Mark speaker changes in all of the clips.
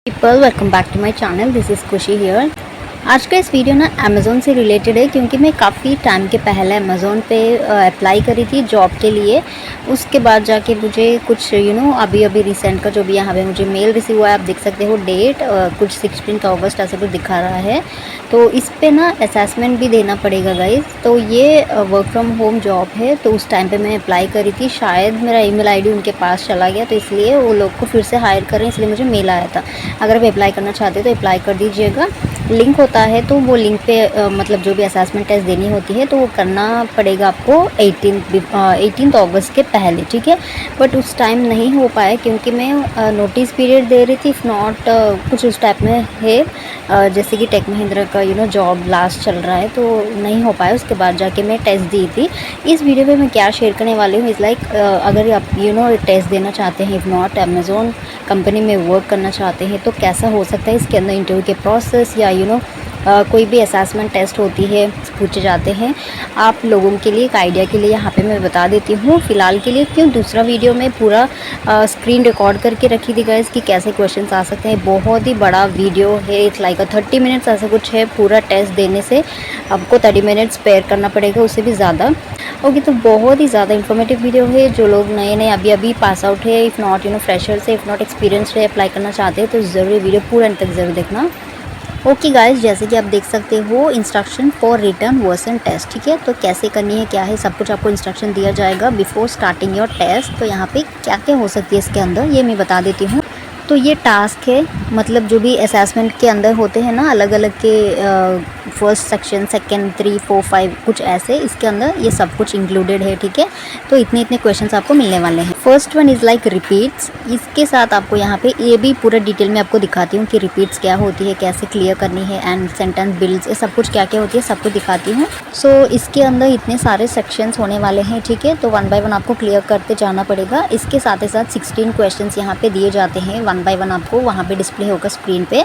Speaker 1: People welcome back to my channel. This is Khushi here. आज का इस वीडियो ना अमेज़ोन से रिलेटेड है क्योंकि मैं काफ़ी टाइम के पहले अमेज़ोन पे अप्लाई करी थी जॉब के लिए। उसके बाद जाके मुझे कुछ अभी रिसेंट का जो भी यहाँ पे मुझे मेल रिसीव हुआ है, आप देख सकते हो डेट कुछ 16 अगस्त ऐसा कुछ दिखा रहा है। तो इस पे ना असेसमेंट भी देना पड़ेगा गाइज। तो ये वर्क फ्रॉम होम जॉब है, तो उस टाइम पे मैं अप्लाई करी थी। शायद मेरा ईमेल आईडी उनके पास चला गया, तो इसलिए वो लोग को फिर से हायर कर रहे हैं, इसलिए मुझे मेल आया था। अगर आप अप्लाई करना चाहते हो तो अप्लाई कर दीजिएगा। लिंक होता है, तो वो लिंक पे मतलब जो भी असेसमेंट टेस्ट देनी होती है तो वो करना पड़ेगा आपको 18 अगस्त के पहले, ठीक है। बट उस टाइम नहीं हो पाया क्योंकि मैं नोटिस पीरियड दे रही थी। इफ़ नॉट कुछ उस टाइप में है, जैसे कि टेक महिंद्रा का जॉब लास्ट चल रहा है, तो नहीं हो पाया। उसके बाद जाके मैं टेस्ट दी थी। इस वीडियो में मैं क्या शेयर करने वाली हूँ इज़ लाइक, अगर आप टेस्ट देना चाहते हैं, इफ़ नॉट अमेज़ोन कंपनी में वर्क करना चाहते हैं, तो कैसा हो सकता है इसके अंदर इंटरव्यू के प्रोसेस या कोई भी असेसमेंट टेस्ट होती है, पूछे जाते हैं। आप लोगों के लिए एक आइडिया के लिए यहाँ पे मैं बता देती हूँ फ़िलहाल के लिए। क्यों दूसरा वीडियो में पूरा स्क्रीन रिकॉर्ड करके रखी थी गाइस कि कैसे क्वेश्चंस आ सकते हैं। बहुत ही बड़ा वीडियो है, इट्स लाइक 30 मिनट्स ऐसा कुछ है। पूरा टेस्ट देने से आपको 30 मिनट्स स्पेयर करना पड़ेगा, उससे भी ज़्यादा। ओके, तो बहुत ही ज़्यादा इन्फॉर्मेटिव वीडियो है। जो लोग नए अभी पास आउट है, इफ़ नॉट फ्रेशर से, इफ़ नॉट एक्सपीरियंस है, अप्लाई करना चाहते हैं, तो ज़रूर वीडियो पूरा अंत तक ज़रूर देखना। ओके गाइस, जैसे कि आप देख सकते हो instruction for return version test, ठीक है। तो कैसे करनी है, क्या है, सब कुछ आपको इंस्ट्रक्शन दिया जाएगा बिफोर स्टार्टिंग योर टेस्ट। तो यहाँ पे क्या क्या हो सकती है इसके अंदर, ये मैं बता देती हूँ। तो ये टास्क है, मतलब जो भी असेसमेंट के अंदर होते हैं ना, अलग अलग के फर्स्ट सेक्शन, सेकंड, 3, 4, 5 कुछ ऐसे, इसके अंदर ये सब कुछ इंक्लूडेड है, ठीक है। तो इतने क्वेश्चंस आपको मिलने वाले हैं। First one is like repeats. इसके साथ आपको यहाँ पे ये भी पूरा डिटेल में आपको दिखाती हूँ कि रिपीट्स क्या होती है, कैसे क्लियर करनी है, एंड सेंटेंस बिल्ड्स, ये सब कुछ क्या क्या होती है सब कुछ दिखाती हूँ। सो इसके अंदर इतने सारे सेक्शंस होने वाले हैं, ठीक है। तो 1 बाय 1 आपको क्लियर करते जाना पड़ेगा। इसके साथ ही साथ 16 क्वेश्चन यहाँ पे दिए जाते हैं, 1 बाय 1 आपको वहाँ पे डिस्प्ले होगा स्क्रीन पे।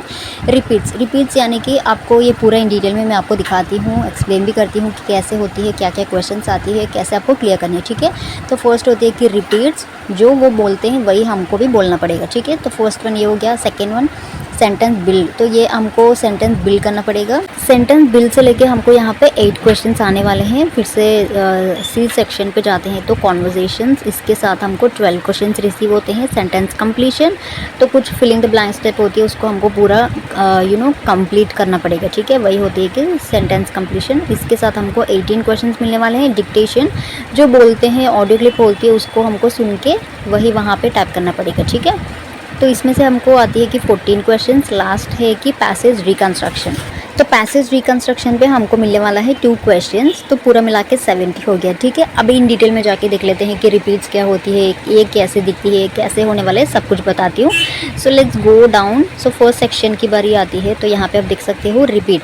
Speaker 1: रिपीट्स यानी कि आपको ये पूरा इन डिटेल में मैं आपको दिखाती हूँ, एक्सप्लेन भी करती हूँ कि कैसे होती है, क्या क्या क्वेश्चंस आती है, कैसे आपको क्लियर करनी है, ठीक है। तो फर्स्ट होती है कि रिपीट्स, जो वो बोलते हैं वही हमको भी बोलना पड़ेगा, ठीक है। तो फर्स्ट वन ये हो गया। सेकेंड वन सेंटेंस बिल्ड, तो ये हमको सेंटेंस बिल्ड करना पड़ेगा। सेंटेंस बिल्ड से लेके हमको यहाँ पे 8 क्वेश्चंस आने वाले हैं। फिर से सी सेक्शन पे जाते हैं तो कॉन्वर्जेशंस, इसके साथ हमको 12 क्वेश्चंस रिसीव होते हैं। सेंटेंस कंप्लीशन, तो कुछ फिलिंग द ब्लैंक स्टेप होती है, उसको हमको पूरा कंप्लीट करना पड़ेगा, ठीक है। वही होती है कि सेंटेंस कंप्लीशन। इसके साथ हमको 18 क्वेश्चंस मिलने वाले हैं। डिक्टेशन, जो बोलते हैं, ऑडियो क्लिप होती है, उसको हमको सुन के वही वहाँ पे टाइप करना पड़ेगा, ठीक है। तो इसमें से हमको आती है कि 14 क्वेश्चंस। लास्ट है कि पैसेज रिकंस्ट्रक्शन। तो पैसेज रिकंस्ट्रक्शन पे हमको मिलने वाला है 2 क्वेश्चंस, तो पूरा मिला के 70 हो गया, ठीक है। अभी इन डिटेल में जाके देख लेते हैं कि रिपीट्स क्या होती है, ये कैसे दिखती है, कैसे होने वाले है, सब कुछ बताती हूँ। So let's go down. So first section की बारी आती है, तो यहाँ पे आप देख सकते हो रिपीट,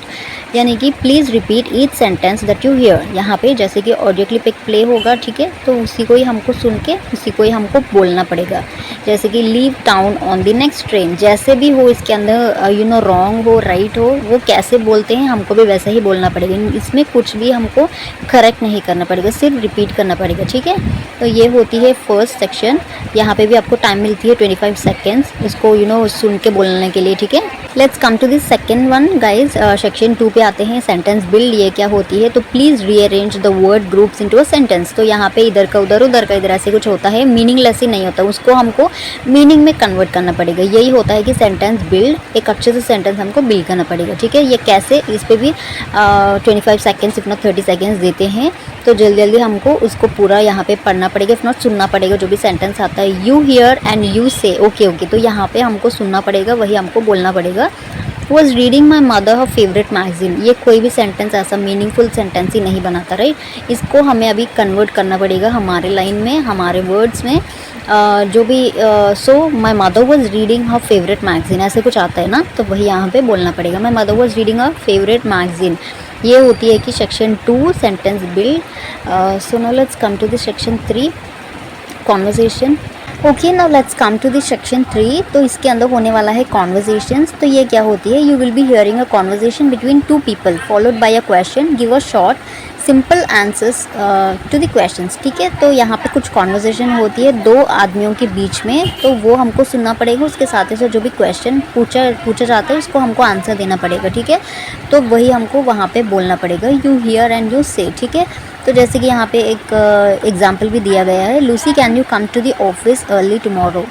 Speaker 1: यानी कि please repeat each sentence that you here. यहाँ पे जैसे कि ऑडियो क्लिप एक प्ले होगा, ठीक है, तो उसी को ही हमको सुन के उसी को ही हमको बोलना पड़ेगा। जैसे कि leave town on the next train, जैसे भी हो इसके अंदर रॉन्ग हो, राइट हो, वो कैसे बोलते हैं हमको भी वैसे ही बोलना पड़ेगा। इसमें कुछ भी हमको करेक्ट नहीं करना पड़ेगा, सिर्फ रिपीट करना पड़ेगा, ठीक है। तो ये होती है फर्स्ट सेक्शन। यहाँ पे भी आपको टाइम मिलती है 25 सेकेंड्स इसको सुन के बोलने के लिए, ठीक है। Let's come to this second one guys. Section 2 पे आते हैं, सेंटेंस बिल्ड। ये क्या होती है, तो please rearrange the word groups into a sentence. तो यहाँ पे इधर का उधर, उधर का इधर, ऐसे कुछ होता है, मीनिंगलेस ही नहीं होता, उसको हमको मीनिंग में कन्वर्ट करना पड़ेगा। यही होता है कि सेंटेंस बिल्ड, एक अच्छे से सेंटेंस हमको बिल्ड करना पड़ेगा, ठीक है। ये कैसे, इस पर भी 25 सेकेंड्स इफ नॉट 30 सेकेंड्स देते हैं। तो जल्दी हमको उसको पूरा यहाँ पे पढ़ना पड़ेगा, इफ नॉट सुनना पड़ेगा। जो भी सेंटेंस आता है, यू हियर एंड यू से, ओके, तो यहाँ पे हमको सुनना पड़ेगा, वही हमको बोलना पड़ेगा। Was reading my mother her favourite magazine. ये कोई भी सेंटेंस ऐसा मीनिंगफुल सेंटेंस ही नहीं बनाता, राइट। इसको हमें अभी कन्वर्ट करना पड़ेगा हमारे लाइन में, हमारे वर्ड्स में। जो भी so my mother was reading her favourite magazine, ऐसे कुछ आता है ना, तो वही यहाँ पे बोलना पड़ेगा। My mother was reading her favourite magazine. ये होती है कि section 2 sentence build. So now let's come to the section 3 conversation. Okay, now let's come to this section 3। तो इसके अंदर होने वाला है कॉन्वर्जेशंस। तो ये क्या होती है, you will be hearing a conversation between 2 people followed by a question, give a short simple answers to the questions, ठीक है। तो यहाँ पे कुछ कॉन्वर्जेशन होती है दो आदमियों के बीच में, तो वो हमको सुनना पड़ेगा, उसके साथ ही साथ जो भी क्वेश्चन पूछा जाता है उसको हमको आंसर देना पड़ेगा, ठीक है। तो वही हमको वहाँ पे बोलना पड़ेगा, यू हियर एंड यू से, ठीक है। तो जैसे कि यहाँ पे एक एग्जाम्पल भी दिया गया है, Lucy can you come to the office early tomorrow,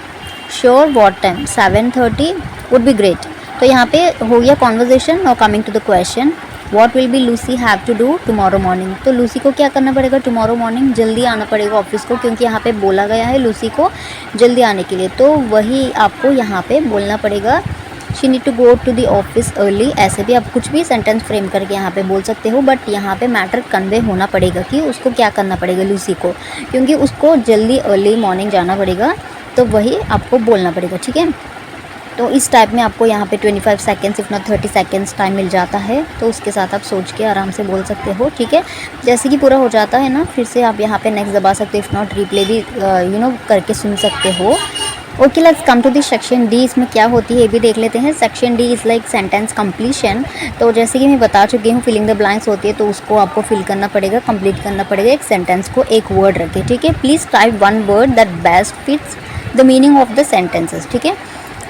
Speaker 1: sure what time, 7:30 would be great. तो यहाँ पे हो गया कॉन्वर्जेशन। और coming to the question, what will be Lucy have to do tomorrow morning. तो लूसी को क्या करना पड़ेगा, टुमारो मॉर्निंग जल्दी आना पड़ेगा ऑफिस को, क्योंकि यहाँ पे बोला गया है लूसी को जल्दी आने के लिए। तो वही आपको यहाँ पे बोलना पड़ेगा, she need to go to the office early. ऐसे भी आप कुछ भी सेंटेंस फ्रेम करके यहाँ पे बोल सकते हो, बट यहाँ पे मैटर कन्वे होना पड़ेगा कि उसको क्या करना पड़ेगा लूसी को, क्योंकि उसको जल्दी अर्ली मॉर्निंग जाना पड़ेगा। तो वही आपको बोलना पड़ेगा, ठीक है। तो इस टाइप में आपको यहाँ पे 25 seconds if not 30 seconds time मिल जाता है, तो उसके साथ आप सोच के आराम से बोल सकते हो, ठीक है। जैसे कि पूरा हो जाता है ना, फिर से आप यहाँ पे नेक्स्ट दबा सकते हो, इफ़ नॉट रिप्ले भी करके सुन सकते हो। Okay, let's come to this section D. इसमें क्या होती है ये भी देख लेते हैं। Section D is like sentence completion. तो जैसे कि मैं बता चुकी हूँ, फिलिंग द ब्लैंक्स होती है, तो उसको आपको फिल करना पड़ेगा, कंप्लीट करना पड़ेगा एक सेंटेंस को, एक वर्ड रखे, ठीक है। Please type one word that best fits the meaning of the sentences, ठीक है।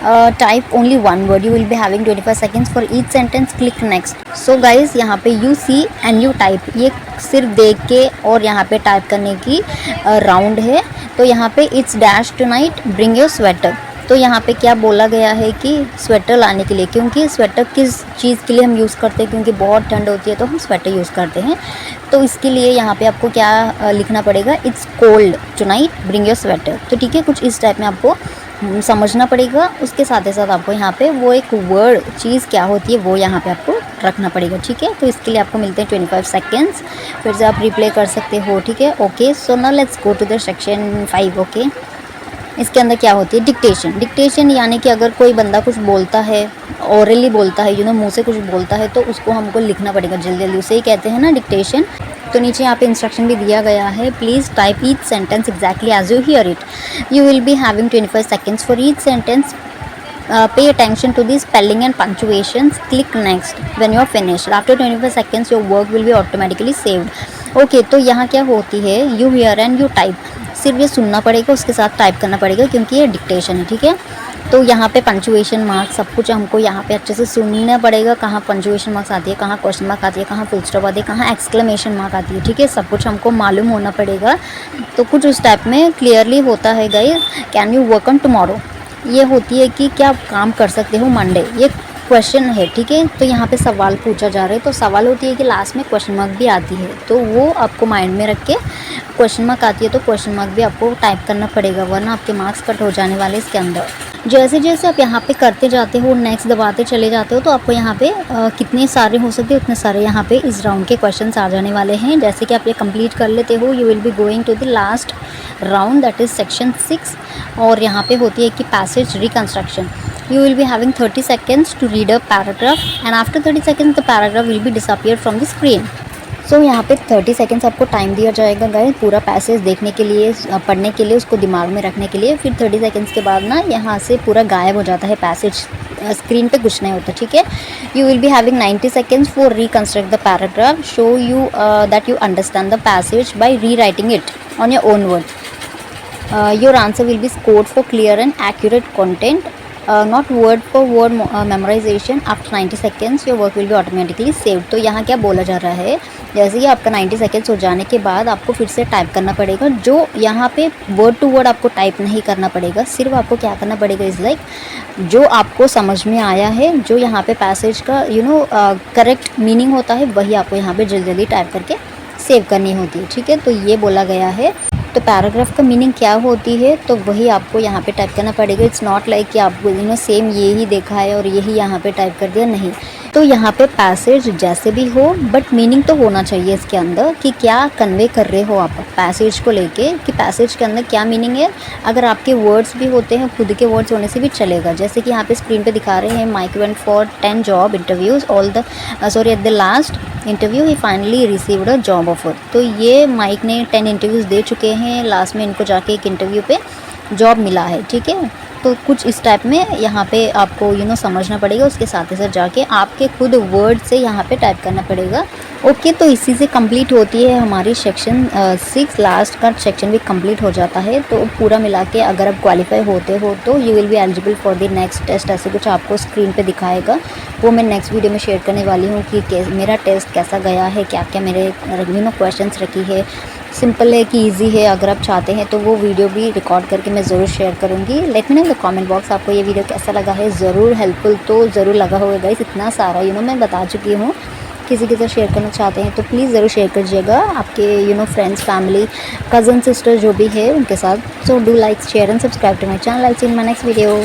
Speaker 1: Type only one word, you will be having 25 seconds for each sentence, click next. So guys, यहाँ पे you see and you type, ये सिर्फ देख के और यहाँ पे टाइप करने की राउंड है। तो यहाँ पे it's dash tonight, bring your sweater. तो यहाँ पे क्या बोला गया है कि स्वेटर लाने के लिए, क्योंकि स्वेटर किस चीज़ के लिए हम यूज़ करते हैं, क्योंकि बहुत ठंड होती है तो हम स्वेटर यूज़ करते हैं। तो इसके लिए यहाँ पे आपको क्या लिखना पड़ेगा, it's cold tonight, bring your sweater. तो ठीक है, कुछ इस टाइप में आपको समझना पड़ेगा। उसके साथ ही साथ आपको यहाँ पे वो एक वर्ड चीज़ क्या होती है वो यहाँ पे आपको रखना पड़ेगा, ठीक है। तो इसके लिए आपको मिलते हैं 25 सेकेंड्स, फिर से आप रिप्ले कर सकते हो, ठीक है। Okay, so now let's go to the section 5। Okay, इसके अंदर क्या होती है, डिक्टेशन। डिक्टेशन यानी कि अगर कोई बंदा कुछ बोलता है, ओरली बोलता है, मुंह से कुछ बोलता है, तो उसको हमको लिखना पड़ेगा जल्दी जल्दी, उसे ही कहते हैं ना डिक्टेशन। तो नीचे यहाँ पे इंस्ट्रक्शन भी दिया गया है, please type each sentence exactly as you hear it, you will be having 25 seconds for each sentence, pay attention to the spelling and punctuations, click next when you are finished, after 25 seconds your work will be automatically saved। Okay, तो यहाँ क्या होती है, you here and you type, सिर्फ ये सुनना पड़ेगा, उसके साथ टाइप करना पड़ेगा, क्योंकि ये डिक्टेशन है, ठीक है। तो यहाँ पे पंचुएशन मार्क्स सब कुछ हमको यहाँ पे अच्छे से सुनना पड़ेगा, कहाँ पंचुएशन मार्क्स आती है, कहाँ क्वेश्चन मार्क आती है, कहाँ फुल स्टॉप आती है, कहाँ एक्सक्लेमेशन मार्क आती है, ठीक है। सब कुछ हमको मालूम होना पड़ेगा। तो कुछ उस टाइप में क्लियरली होता है guys, can you work on tomorrow, ये होती है कि क्या आप काम कर सकते हो मंडे, ये क्वेश्चन है, ठीक है। तो यहाँ पे सवाल पूछा जा रहा है, तो सवाल होती है कि लास्ट में क्वेश्चन मार्क भी आती है, तो वो आपको माइंड में रख के, क्वेश्चन मार्क आती है तो क्वेश्चन मार्क भी आपको टाइप करना पड़ेगा, वरना आपके मार्क्स कट हो जाने वाले इसके अंदर। जैसे जैसे आप यहाँ पे करते जाते हो, नेक्स्ट दबाते चले जाते हो, तो आपको यहाँ पे कितने सारे हो सकते हैं उतने सारे यहाँ पे इस राउंड के क्वेश्चंस आ जाने वाले हैं। जैसे कि आप ये कंप्लीट कर लेते हो, you will be going to the last round, that is section 6। और यहाँ पे होती है कि passage reconstruction, you will be having 30 seconds to read a paragraph and after 30 seconds the paragraph will be disappeared from the screen। so यहाँ पे 30 seconds आपको time दिया जाएगा गाइस पूरा पैसेज देखने के लिए, पढ़ने के लिए, उसको दिमाग में रखने के लिए। फिर 30 seconds के बाद ना यहाँ से पूरा गायब हो जाता है पैसेज, स्क्रीन पे कुछ नहीं होता, ठीक है। you will be having 90 seconds for reconstruct the paragraph, show you that you understand the passage by rewriting it on your own words। your answer will be scored for clear and accurate content, not word for word memorization। after 90 seconds your work will be automatically saved। तो यहाँ क्या बोला जा रहा है, जैसे कि आपका 90 सेकेंड्स हो जाने के बाद आपको फिर से टाइप करना पड़ेगा, जो यहाँ पे वर्ड टू वर्ड आपको टाइप नहीं करना पड़ेगा, सिर्फ आपको क्या करना पड़ेगा इज़ लाइक जो आपको समझ में आया है, जो यहाँ पे पैसेज का करेक्ट मीनिंग होता है, वही आपको यहाँ पे जल्दी जल्दी टाइप करके सेव करनी होती है, ठीक है। तो ये बोला गया है। तो पैराग्राफ का मीनिंग क्या होती है, तो वही आपको यहाँ पे टाइप करना पड़ेगा। इट्स नॉट लाइक कि आपको सेम ये ही देखा है और यही यहाँ पे टाइप कर दिया, नहीं। तो यहाँ पे पैसेज जैसे भी हो, बट मीनिंग तो होना चाहिए इसके अंदर कि क्या कन्वे कर रहे हो आप पैसेज को लेके, कि पैसेज के अंदर क्या मीनिंग है। अगर आपके वर्ड्स भी होते हैं, खुद के वर्ड्स होने से भी चलेगा। जैसे कि यहाँ पे स्क्रीन पे दिखा रहे हैं, Mike went for 10 job interviews, at the last interview he finally received a job offer. तो ये माइक ने 10 इंटरव्यूज़ दे चुके हैं, लास्ट में इनको जाके एक इंटरव्यू पे जॉब मिला है, ठीक है। तो कुछ इस टाइप में यहाँ पे आपको समझना पड़ेगा। उसके साथ ही साथ जाके आपके खुद वर्ड से यहाँ पे टाइप करना पड़ेगा। ओके, तो इसी से कंप्लीट होती है हमारी सेक्शन 6। लास्ट का सेक्शन भी कंप्लीट हो जाता है। तो पूरा मिला के अगर आप क्वालिफाई होते हो तो you will be eligible for the next test. ऐसे कुछ आपको स्क्रीन पे दिखाएगा, वो मैं नेक्स्ट वीडियो में शेयर करने वाली हूँ कि मेरा टेस्ट कैसा गया है, क्या क्या मेरे क्वेश्चंस रखी है। सिंपल है कि इजी है। अगर आप चाहते हैं तो वो वीडियो भी रिकॉर्ड करके मैं ज़रूर शेयर करूँगी। Let me know in the comment box आपको ये वीडियो कैसा लगा है। ज़रूर हेल्पफुल तो ज़रूर लगा होगा गाइस। इतना सारा मैं बता चुकी हूँ। किसी के साथ शेयर करना चाहते हैं तो प्लीज़ ज़रूर शेयर कीजिएगा आपके फ्रेंड्स, फैमिली, कज़न, सिस्टर जो भी है उनके साथ। So do like, share and subscribe to my channel. I see in my next video.